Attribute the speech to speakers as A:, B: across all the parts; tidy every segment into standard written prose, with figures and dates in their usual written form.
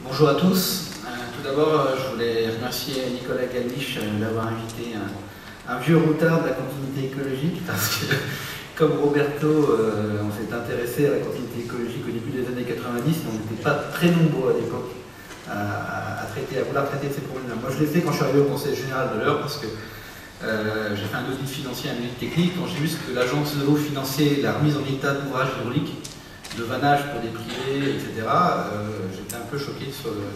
A: Bonjour à tous. Tout d'abord, je voulais remercier Nicolas Gallich d'avoir invité un vieux routard de la continuité écologique, parce que, comme Roberto, on s'est intéressé à la continuité écologique au début des années 90, et on n'était pas très nombreux à l'époque à vouloir traiter de ces problèmes-là. Moi, je l'ai fait quand je suis arrivé au Conseil général de l'Eure, parce que j'ai fait un audit financier, un audit technique, quand j'ai vu que l'agence de l'eau finançait la remise en état d'ouvrages hydrauliques, de vannage pour des privés, etc. J'étais un peu choqué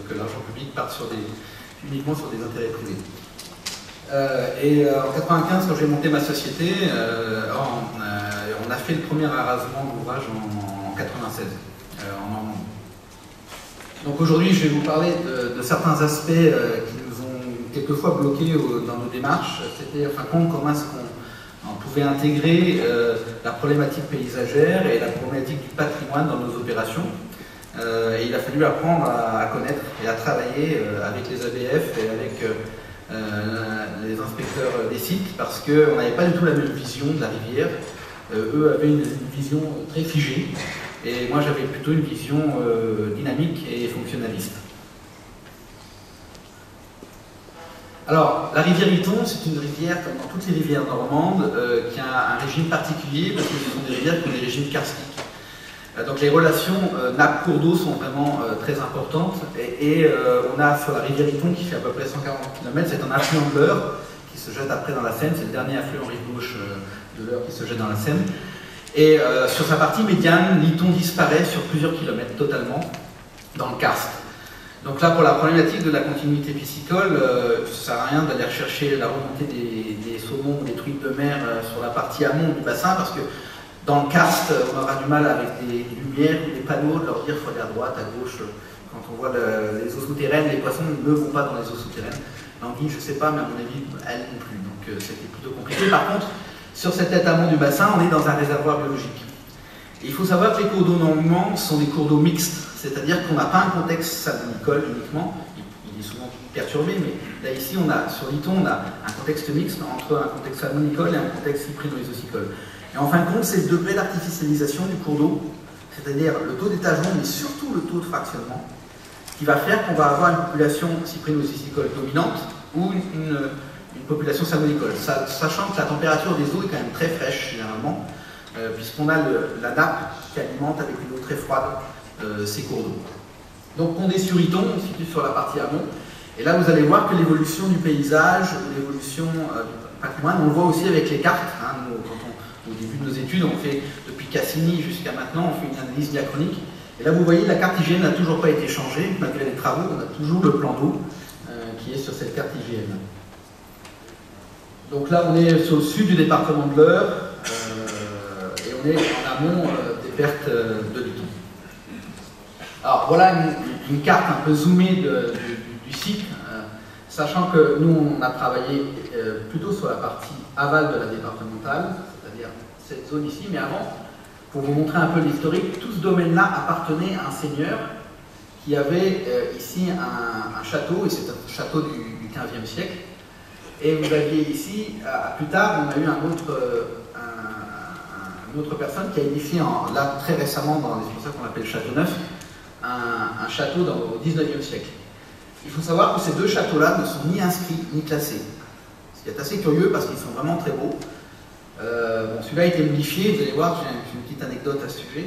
A: que l'argent public parte uniquement sur des intérêts privés. En 95, quand j'ai monté ma société, on a fait le premier arasement d'ouvrage en 96, en Normandie. Donc aujourd'hui, je vais vous parler de certains aspects qui nous ont quelquefois bloqués dans nos démarches. C'était, en fin de compte, comment est-ce qu'on pouvait intégrer la problématique paysagère et la problématique du patrimoine dans nos opérations. Et il a fallu apprendre à connaître et à travailler avec les ABF et avec les inspecteurs des sites, parce qu'on n'avait pas du tout la même vision de la rivière. Eux avaient une vision très figée, et moi j'avais plutôt une vision dynamique et fonctionnaliste. Alors, la rivière Iton, c'est une rivière, comme dans toutes les rivières normandes, qui a un régime particulier, parce que ce sont des rivières qui ont des régimes karstiques. Donc les relations nappe-cours d'eau sont vraiment très importantes, et on a sur la rivière Iton, qui fait à peu près 140 km, c'est un affluent de l'Eure, qui se jette après dans la Seine, c'est le dernier affluent rive gauche de l'Eure qui se jette dans la Seine. Et sur sa partie médiane, l'Iton disparaît sur plusieurs kilomètres totalement dans le karst. Donc là, pour la problématique de la continuité piscicole, ça ne sert à rien d'aller rechercher la remontée des saumons ou des truites de mer sur la partie amont du bassin, parce que dans le karst, on aura du mal avec des lumières ou des panneaux de leur dire qu'il faut aller à droite, à gauche. Quand on voit les eaux souterraines, les poissons ne vont pas dans les eaux souterraines. L'anguille, je ne sais pas, mais à mon avis, elle non plus. Donc c'était plutôt compliqué. Par contre, sur cette tête amont du bassin, on est dans un réservoir biologique. Et il faut savoir que les cours d'eau normalement sont des cours d'eau mixtes, c'est-à-dire qu'on n'a pas un contexte salmonicole uniquement, il est souvent perturbé, mais là ici, sur l'Iton, on a un contexte mixte entre un contexte salmonicole et un contexte cyprino-isocicole. Et en fin de compte, c'est le degré d'artificialisation du cours d'eau, c'est-à-dire le taux d'étagement, mais surtout le taux de fractionnement, qui va faire qu'on va avoir une population cyprino-isocicole dominante ou une population salmonicole, sachant que la température des eaux est quand même très fraîche généralement, puisqu'on a la nappe qui alimente avec une eau très froide ces cours d'eau. Donc on est sur Iton, on se situe sur la partie amont, et là vous allez voir que l'évolution du paysage, l'évolution du patrimoine, on le voit aussi avec les cartes. Au début de nos études, on fait, depuis Cassini jusqu'à maintenant, on fait une analyse diachronique, et là vous voyez, la carte IGN n'a toujours pas été changée, malgré les travaux, on a toujours le plan d'eau qui est sur cette carte IGN. Donc là on est au sud du département de l'Eure, et on est en amont des pertes de l'Iton. Alors voilà une carte un peu zoomée du site, sachant que nous on a travaillé plutôt sur la partie aval de la départementale, c'est-à-dire cette zone ici, mais avant, pour vous montrer un peu l'historique, tout ce domaine-là appartenait à un seigneur qui avait ici un château, et c'est un château du XVe siècle. Et vous aviez ici, plus tard, on a eu une autre personne qui a édifié, là très récemment, c'est pour ça qu'on l'appelle Château Neuf, un château au XIXe siècle. Il faut savoir que ces deux châteaux-là ne sont ni inscrits ni classés. Ce qui est assez curieux parce qu'ils sont vraiment très beaux. Bon, celui-là a été modifié, vous allez voir, j'ai une petite anecdote à ce sujet.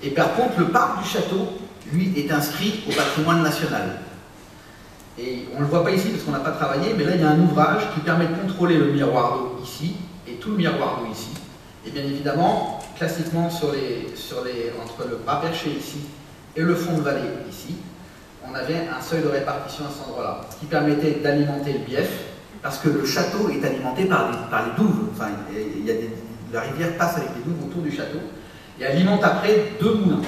A: Et par contre, le parc du château, lui, est inscrit au patrimoine national. Et on ne le voit pas ici parce qu'on n'a pas travaillé, mais là il y a un ouvrage qui permet de contrôler le miroir d'eau ici et tout le miroir d'eau ici. Et bien évidemment, classiquement entre le bras perché ici et le fond de vallée ici, on avait un seuil de répartition à cet endroit-là, ce qui permettait d'alimenter le bief, parce que le château est alimenté par les douves. Enfin, la rivière passe avec les douves autour du château et alimente après deux moulins.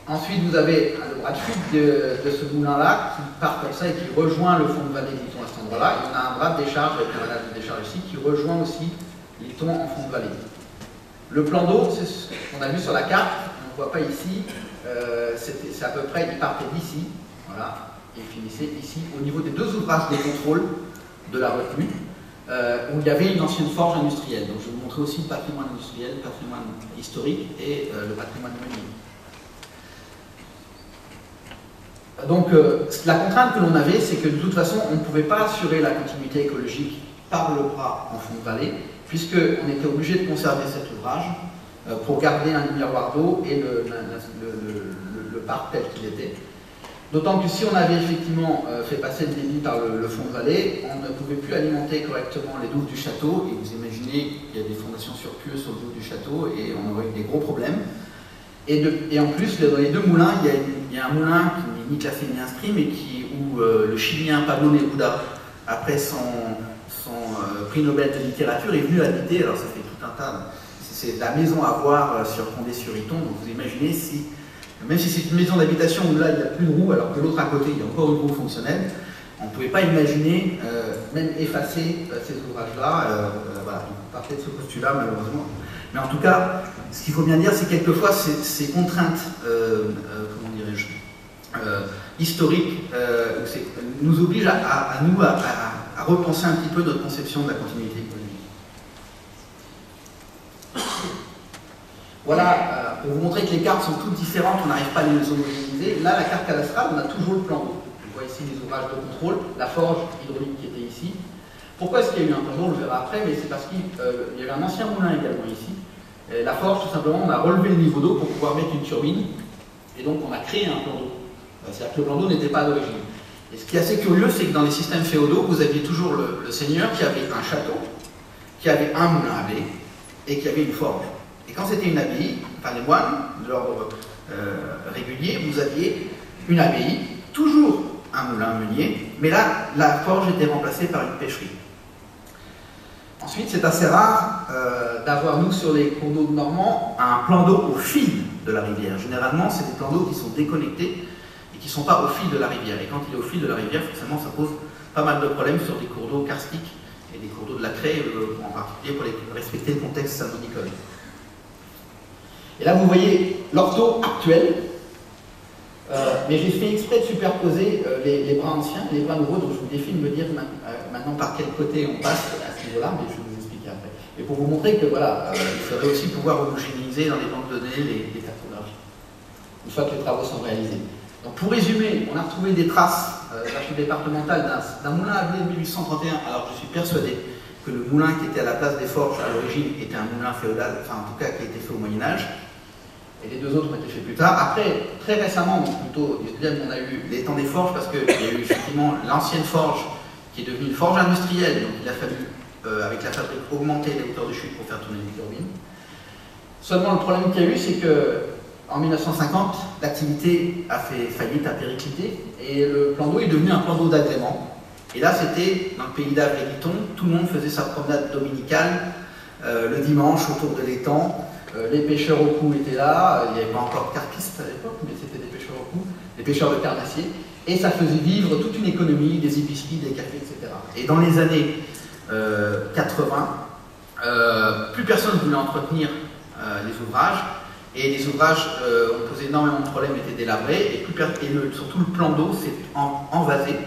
A: Ensuite, vous avez le bras de fuite de ce moulin-là qui part comme ça et qui rejoint le fond de vallée d'Iton à cet endroit-là. Et on a un bras de décharge avec un canal de décharge ici qui rejoint aussi l'Iton en fond de vallée. Le plan d'eau, c'est ce qu'on a vu sur la carte, on ne voit pas ici, c'est à peu près, il partait d'ici, voilà, et il finissait ici, au niveau des deux ouvrages de contrôle de la retenue, où il y avait une ancienne forge industrielle. Donc je vais vous montrer aussi le patrimoine industriel, le patrimoine historique et le patrimoine meunier. Donc la contrainte que l'on avait, c'est que de toute façon, on ne pouvait pas assurer la continuité écologique par le bras en fond de vallée, puisqu'on était obligé de conserver cet ouvrage pour garder un miroir d'eau et le parc tel qu'il était. D'autant que si on avait effectivement fait passer le débit par le fond de vallée, on ne pouvait plus alimenter correctement les douves du château, et vous imaginez qu'il y a des fondations sur pieux sur le douve du château, et on aurait eu des gros problèmes. Et en plus, dans les deux moulins, il y a un moulin qui n'est ni classé ni inscrit, mais où le Chilien Pablo Neruda, après son prix Nobel de littérature, est venu habiter. Alors ça fait tout un tas, c'est la maison à voir sur Condé-sur-Iton, donc vous imaginez si, même si c'est une maison d'habitation où là il n'y a plus de roue, alors que l'autre à côté il y a encore une roue fonctionnelle, on ne pouvait pas imaginer même effacer ces ouvrages-là. Voilà, on partait de ce postulat malheureusement. Mais en tout cas, ce qu'il faut bien dire, c'est que quelquefois ces contraintes, comment dirais-je, historiques, nous obligent à repenser un petit peu notre conception de la continuité économique. Voilà, pour vous montrer que les cartes sont toutes différentes, on n'arrive pas à les homogénéiser. Là, la carte cadastrale, on a toujours le plan d'eau. On voit ici les ouvrages de contrôle, la forge hydraulique qui était ici. Pourquoi est-ce qu'il y a eu un plan d'eau? On le verra après, mais c'est parce qu'il y avait un ancien moulin également ici. Et la forge, tout simplement, on a relevé le niveau d'eau pour pouvoir mettre une turbine, et donc on a créé un plan d'eau. C'est-à-dire que le plan d'eau n'était pas à l'origine. Et ce qui est assez curieux, c'est que dans les systèmes féodaux, vous aviez toujours le seigneur qui avait un château, qui avait un moulin à blé, et qui avait une forge. Et quand c'était une abbaye, enfin les moines de l'ordre régulier, vous aviez une abbaye, toujours un moulin meunier, mais là, la forge était remplacée par une pêcherie. Ensuite, c'est assez rare d'avoir, nous, sur les cours d'eau normands, un plan d'eau au fil de la rivière. Généralement, c'est des plans d'eau qui sont déconnectés et qui ne sont pas au fil de la rivière. Et quand il est au fil de la rivière, forcément, ça pose pas mal de problèmes sur des cours d'eau karstiques et des cours d'eau de la craie, en particulier pour respecter le contexte salmonicole. Et là, vous voyez l'ortho actuel, mais j'ai fait exprès de superposer les bras anciens et les bras nouveaux, donc je vous défie de me dire maintenant par quel côté on passe à ce niveau-là, mais je vais vous expliquer après. Et pour vous montrer que voilà, il faudrait aussi pouvoir homogénéiser dans les banques de données les cartographies, une fois que les travaux sont réalisés. Donc pour résumer, on a retrouvé des traces d'archives départementales d'un moulin à blé de 1831, alors je suis persuadé que le moulin qui était à la place des forges à l'origine était un moulin féodal, enfin en tout cas qui a été fait au Moyen-Âge. Et les deux autres ont été faits plus tard. Après, très récemment, donc plutôt, on a eu les temps des forges parce qu'il y a eu effectivement l'ancienne forge qui est devenue une forge industrielle. Donc il a fallu, avec la fabrique, augmenter les hauteurs de chute pour faire tourner les turbines. Seulement, le problème qu'il y a eu, c'est qu'en 1950, l'activité a fait faillite, a périclité, et le plan d'eau est devenu un plan d'eau d'agrément. Et là, c'était dans le pays d'Avre et Guiton, tout le monde faisait sa promenade dominicale le dimanche autour de l'étang. Les pêcheurs au cou étaient là, il n'y avait pas encore de carpistes à l'époque, mais c'était des pêcheurs au cou, des pêcheurs de carnassiers, et ça faisait vivre toute une économie, des épiceries, des cafés, etc. Et dans les années 80, plus personne ne voulait entretenir les ouvrages, et les ouvrages ont posé énormément de problèmes, étaient délabrés, et surtout le plan d'eau s'est envasé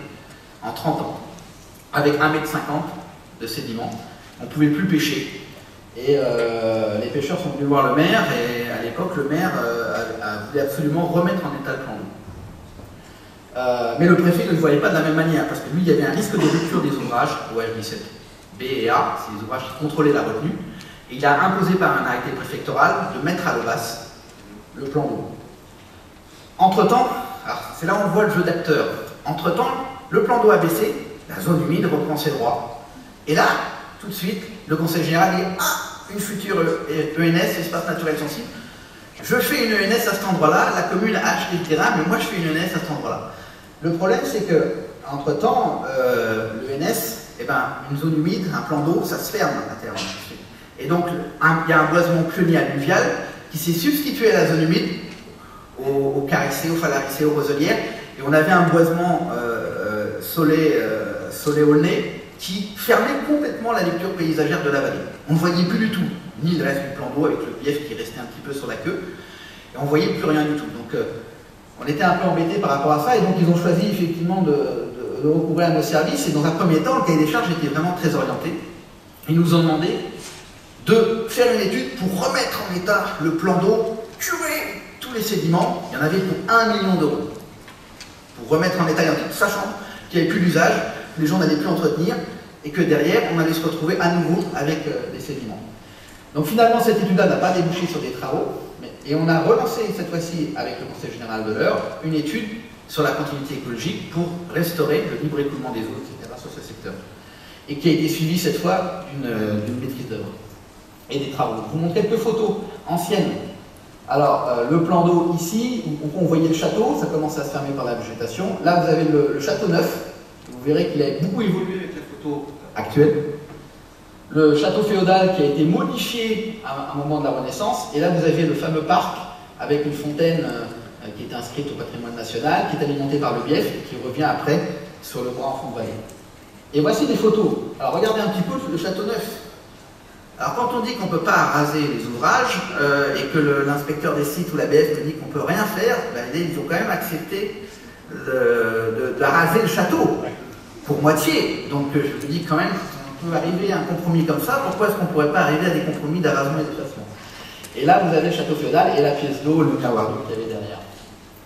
A: en 30 ans, avec 1,50 m de sédiments. On ne pouvait plus pêcher. Et les pêcheurs sont venus voir le maire, et à l'époque, le maire voulait absolument remettre en état le plan d'eau. Mais le préfet ne le voyait pas de la même manière, parce que lui, il y avait un risque de rupture des ouvrages, OH 17 B et A, c'est les ouvrages qui contrôlaient la retenue, et il a imposé par un arrêté préfectoral de mettre à l'OBAS le plan d'eau. Entre-temps, c'est là où on voit le jeu d'acteurs, entre-temps, le plan d'eau a baissé, la zone humide reprend ses droits, et là, tout de suite, le Conseil général dit « Ah, une future ENS, espace naturel sensible. Je fais une ENS à cet endroit-là, la commune a acheté le terrain, mais moi je fais une ENS à cet endroit-là. » Le problème, c'est que, entre-temps, l'ENS, une zone humide, un plan d'eau, ça se ferme à terme. Et donc, il y a un boisement pionnier alluvial qui s'est substitué à la zone humide, aux carissées, aux phalaricées, aux roselières, et on avait un boisement soléolné qui fermait complètement la lecture paysagère de la vallée. On ne voyait plus du tout, ni le reste du plan d'eau avec le bief qui restait un petit peu sur la queue, et on ne voyait plus rien du tout. Donc on était un peu embêtés par rapport à ça, et donc ils ont choisi effectivement de recourir à nos services, et dans un premier temps, le cahier des charges était vraiment très orienté. Ils nous ont demandé de faire une étude pour remettre en état le plan d'eau, curer tous les sédiments, il y en avait pour 1 million d'euros. pour remettre en état identique, sachant qu'il n'y avait plus d'usage, les gens n'allaient plus entretenir, et que derrière, on allait se retrouver à nouveau avec des sédiments. Donc finalement, cette étude-là n'a pas débouché sur des travaux, et on a relancé cette fois-ci, avec le Conseil général de l'Eure, une étude sur la continuité écologique pour restaurer le libre écoulement des eaux, etc., sur ce secteur. Et qui a été suivie cette fois d'une maîtrise d'œuvre et des travaux. Je vous montre quelques photos anciennes. Alors, le plan d'eau ici, où on voyait le château, ça commence à se fermer par la végétation. Là, vous avez le château neuf. Vous verrez qu'il a beaucoup évolué avec la photo actuelle. Le château féodal qui a été modifié à un moment de la Renaissance. Et là, vous avez le fameux parc avec une fontaine qui est inscrite au patrimoine national, qui est alimentée par le bief et qui revient après sur le bras en fond de vallée. Et voici des photos. Alors, regardez un petit peu le château neuf. Alors quand on dit qu'on ne peut pas raser les ouvrages et que l'inspecteur des sites ou la BF me dit qu'on ne peut rien faire, ben, ils ont quand même accepté de raser le château, pour moitié. Donc je me dis quand même, on peut arriver à un compromis comme ça, pourquoi est-ce qu'on ne pourrait pas arriver à des compromis d'arrasement et d'effacement? Et là vous avez le château féodal et la pièce d'eau, le kawaru qu'il y avait derrière.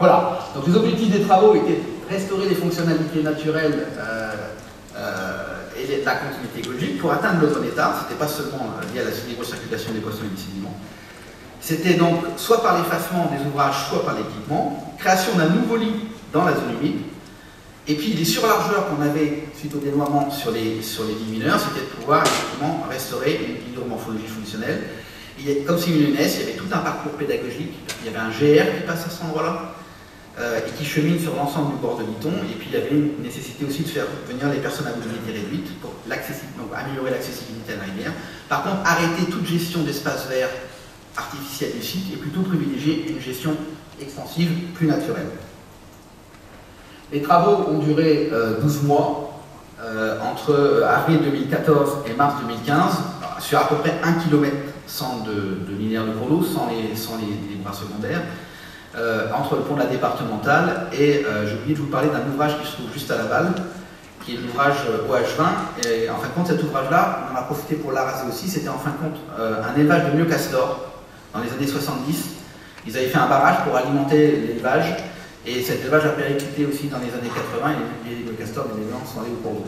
A: Voilà, donc les objectifs des travaux étaient de restaurer les fonctionnalités naturelles et la continuité écologique pour atteindre le bon état. Ce n'était pas seulement lié à la libre circulation des poissons et des sédiments. C'était donc soit par l'effacement des ouvrages, soit par l'équipement, création d'un nouveau lit dans la zone humide, et puis les surlargeurs qu'on avait suite au dénoiement sur les lits mineurs, c'était de pouvoir effectivement restaurer une hydromorphologie fonctionnelle. Et comme c'est une ENS, il y avait tout un parcours pédagogique, il y avait un GR qui passe à cet endroit-là, et qui chemine sur l'ensemble du bord de Liton, et puis il y avait une nécessité aussi de faire venir les personnes à mobilité réduite pour donc améliorer l'accessibilité à la rivière. Par contre, arrêter toute gestion d'espaces verts artificiels du site et plutôt privilégier une gestion extensive plus naturelle. Les travaux ont duré 12 mois, entre avril 2014 et mars 2015, sur à peu près 1 km de linéaire de cours d'eau, sans les bras secondaires. Entre le pont de la départementale et j'ai oublié de vous parler d'un ouvrage qui se trouve juste à Laval, qui est l'ouvrage OH20. Et en fin de compte, cet ouvrage-là, on en a profité pour l'araser aussi. C'était en fin de compte un élevage de mieux castor dans les années 70. Ils avaient fait un barrage pour alimenter l'élevage et cet élevage a périclité aussi dans les années 80 et les mieux castors, bien évidemment, sont allés au cours d'eau.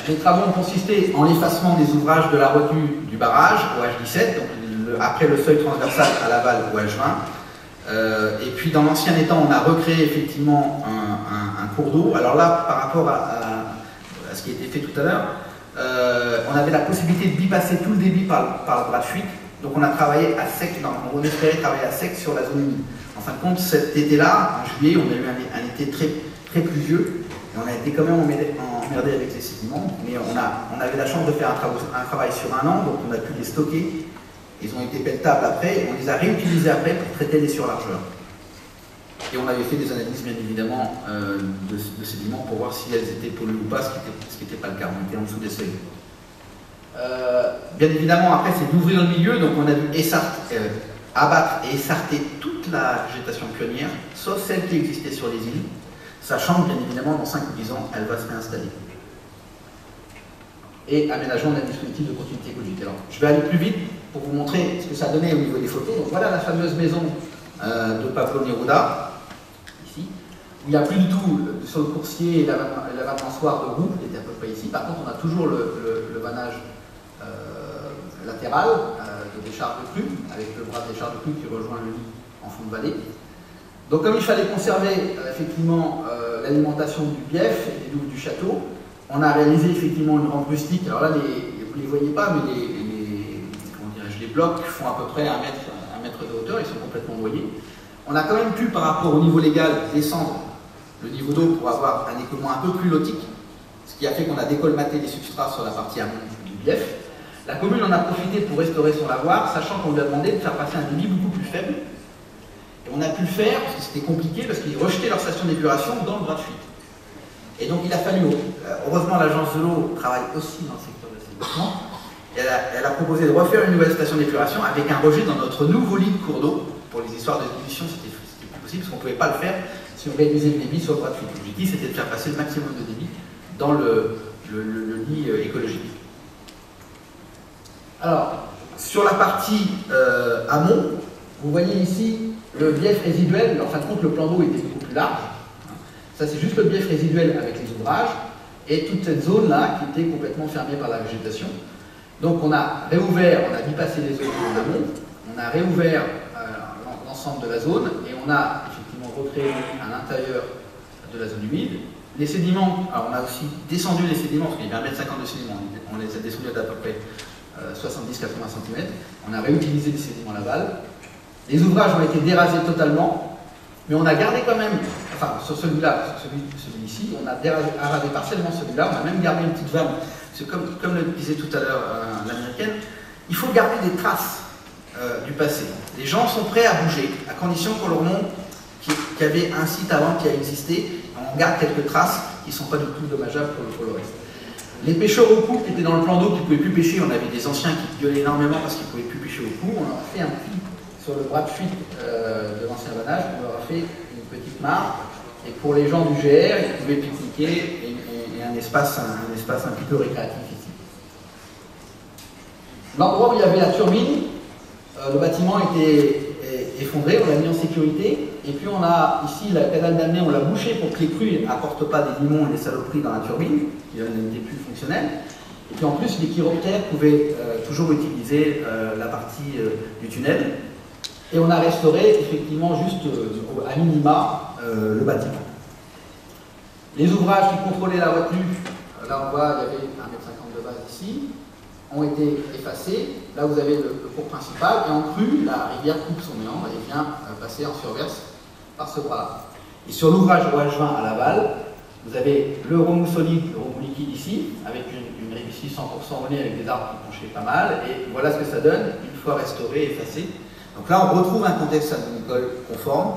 A: Les travaux ont consisté en l'effacement des ouvrages de la retenue du barrage, OH17, donc après le seuil transversal à Laval OH20. Et puis dans l'ancien étang, on a recréé effectivement un cours d'eau. Alors là, par rapport à ce qui a été fait tout à l'heure, on avait la possibilité de bypasser tout le débit par le bras de fuite. Donc on a travaillé à sec, on espérait travailler à sec sur la zone humide. En fin de compte, cet été-là, en juillet, on a eu un été très, très pluvieux. Et on a été quand même emmerdé avec les sédiments, mais on avait la chance de faire un travail sur un an, donc on a pu les stocker. Ils ont été pelletables après, on les a réutilisés après pour traiter les surlargeurs. Et on avait fait des analyses, bien évidemment, de sédiments pour voir si elles étaient polluées ou pas, ce qui n'était pas le cas, on était en dessous des seuils. Bien évidemment, après, c'est d'ouvrir le milieu, donc on a dû abattre et essarter toute la végétation pionnière, sauf celle qui existait sur les îles, sachant que, bien évidemment, dans 5 ou 10 ans, elle va se réinstaller. Et aménagement d'un dispositif de continuité écologique. Alors, je vais aller plus vite pour vous montrer ce que ça donnait au niveau des photos. Donc voilà la fameuse maison de Pablo Neruda, ici, où il n'y a plus du tout sur le coursier et la balançoire de roue, qui était à peu près ici. Par contre, on a toujours le vannage latéral de décharge de crue, avec le bras de décharge de crue qui rejoint le lit en fond de vallée. Donc comme il fallait conserver effectivement l'alimentation du bief et des douves du château, on a réalisé effectivement une rampe rustique. Alors là, vous ne les voyez pas, mais les blocs font à peu près 1 mètre de hauteur, ils sont complètement noyés. On a quand même pu, par rapport au niveau légal, descendre le niveau d'eau pour avoir un écoulement un peu plus lotique, ce qui a fait qu'on a décolmaté les substrats sur la partie amont du bief. La commune en a profité pour restaurer son lavoir, sachant qu'on lui a demandé de faire passer un débit beaucoup plus faible. Et on a pu le faire, parce que c'était compliqué, parce qu'ils rejetaient leur station d'épuration dans le bras de fuite. Et donc il a fallu, heureusement l'agence de l'eau travaille aussi dans le secteur de l'assainissement, elle a proposé de refaire une nouvelle station d'épuration avec un rejet dans notre nouveau lit de cours d'eau. Pour les histoires de dilution, c'était plus possible, parce qu'on ne pouvait pas le faire si on réduisait le débit sur le bras de fuite. L'objectif, c'était de faire passer le maximum de débit dans le lit écologique. Alors, sur la partie amont, vous voyez ici le bief résiduel, en fin de compte, le plan d'eau était beaucoup plus large. Ça, c'est juste le bief résiduel avec les ouvrages et toute cette zone-là qui était complètement fermée par la végétation. Donc, on a réouvert, on a bypassé les zones en amont, on a réouvert l'ensemble de la zone et on a effectivement recréé à l'intérieur de la zone humide. Les sédiments, alors on a aussi descendu les sédiments, parce qu'il y avait 1,50 m de sédiments, on les a descendus d'à peu près 70-80 cm. On a réutilisé les sédiments Laval. Les ouvrages ont été dérasés totalement, mais on a gardé quand même, enfin sur celui-là, celui-ci, on a arasé partiellement celui-là, on a même gardé une petite vanne. Parce que comme le disait tout à l'heure l'américaine, il faut garder des traces du passé. Les gens sont prêts à bouger, à condition qu'on leur montre qu'il y avait un site avant qui a existé. On garde quelques traces qui ne sont pas du tout dommageables pour le reste. Les pêcheurs au cou qui étaient dans le plan d'eau, qui ne pouvaient plus pêcher, on avait des anciens qui gueulaient énormément parce qu'ils ne pouvaient plus pêcher au cou. On leur a fait un puits sur le bras de fuite de l'ancien vannage, on leur a fait une petite mare. Et pour les gens du GR, ils pouvaient pique-niquer et un espace un petit peu récréatif ici. L'endroit où il y avait la turbine, le bâtiment était effondré, on l'a mis en sécurité, et puis on a ici la canal d'amener, on l'a bouché pour que les crues n'apportent pas des limons et des saloperies dans la turbine, qui n'était plus fonctionnelle. Et puis en plus, les chiroptères pouvaient toujours utiliser la partie du tunnel. Et on a restauré effectivement juste à minima le bâtiment. Les ouvrages qui contrôlaient la retenue, là on voit, il y avait 1,50 m de base ici, ont été effacés. Là, vous avez le cours principal, et en crue, la rivière coupe son méandre et vient passer en surverse par ce bras-là. Et sur l'ouvrage OH20 à Laval, vous avez le remous solide, le remous liquide ici, avec une réussite 100% renée avec des arbres qui penchaient pas mal, et voilà ce que ça donne une fois restauré et effacé. Donc là, on retrouve un contexte agricole conforme.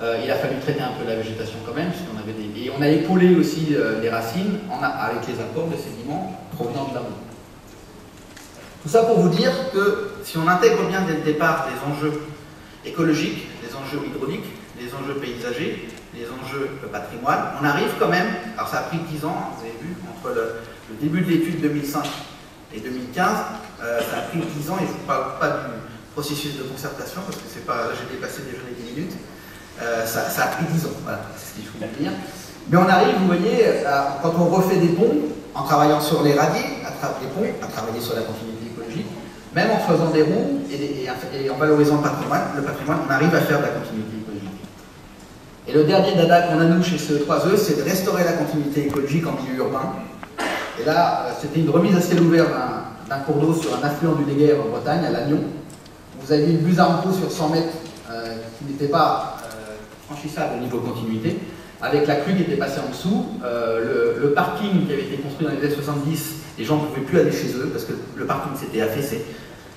A: Il a fallu traiter un peu la végétation quand même, puisqu'on avait et on a épaulé aussi les racines avec les apports de sédiments provenant de l'amont. Tout ça pour vous dire que si on intègre bien dès le départ les enjeux écologiques, les enjeux hydrauliques, les enjeux paysagers, les enjeux patrimoine, on arrive quand même, alors ça a pris 10 ans, vous avez vu, entre le début de l'étude 2005 et 2015, ça a pris 10 ans, et je ne vous parle pas du processus de concertation, parce que c'est pas, là j'ai dépassé déjà les 10 minutes, ça a pris 10 ans, voilà, c'est ce qu'il faut dire. Mais on arrive, vous voyez, quand on refait des ponts, en travaillant sur les radiers, les ponts, à travailler sur la continuité écologique, même en faisant des ronds et en valorisant le patrimoine, on arrive à faire de la continuité écologique. Et le dernier dada qu'on a nous chez CE3E, c'est de restaurer la continuité écologique en milieu urbain. Et là, c'était une remise à ciel ouvert d'un cours d'eau sur un affluent du Léguerre en Bretagne, à Lannion. Vous avez une buse à sur 100 mètres qui n'était pas franchissable au niveau continuité, avec la crue qui était passée en dessous, le parking qui avait été construit dans les années 70, les gens ne pouvaient plus aller chez eux parce que le parking s'était affaissé.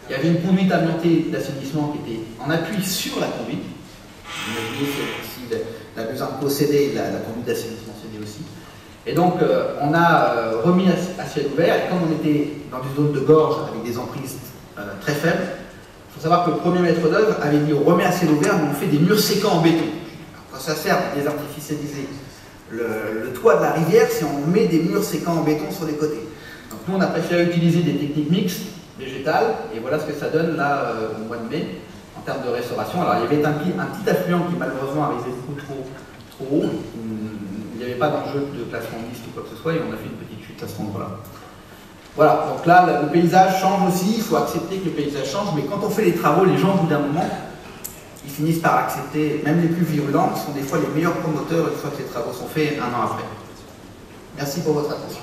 A: Il y avait une conduite amiantée d'assainissement qui était en appui sur la conduite. Imaginez si la Buzarco cédait, la conduite d'assainissement cédait aussi. Et donc, on a remis à ciel ouvert, et comme on était dans une zone de gorge avec des emprises très faibles, il faut savoir que le premier maître d'œuvre avait dit on remet à ciel ouvert, mais on fait des murs sécants en béton. Quand ça sert à désartificialiser le toit de la rivière, c'est on met des murs sécants en béton sur les côtés. Donc nous, on a préféré utiliser des techniques mixtes, végétales, et voilà ce que ça donne là au mois de mai, en termes de restauration. Alors il y avait un petit affluent qui malheureusement arrivait beaucoup trop haut, il n'y avait pas d'enjeu de classement liste ou quoi que ce soit, et on a fait une petite chute à ce moment-là. Voilà, donc là, le paysage change aussi, il faut accepter que le paysage change, mais quand on fait les travaux, les gens, au bout d'un moment, ils finissent par accepter, même les plus virulents, qui sont des fois les meilleurs promoteurs une fois que les travaux sont faits un an après. Merci pour votre attention.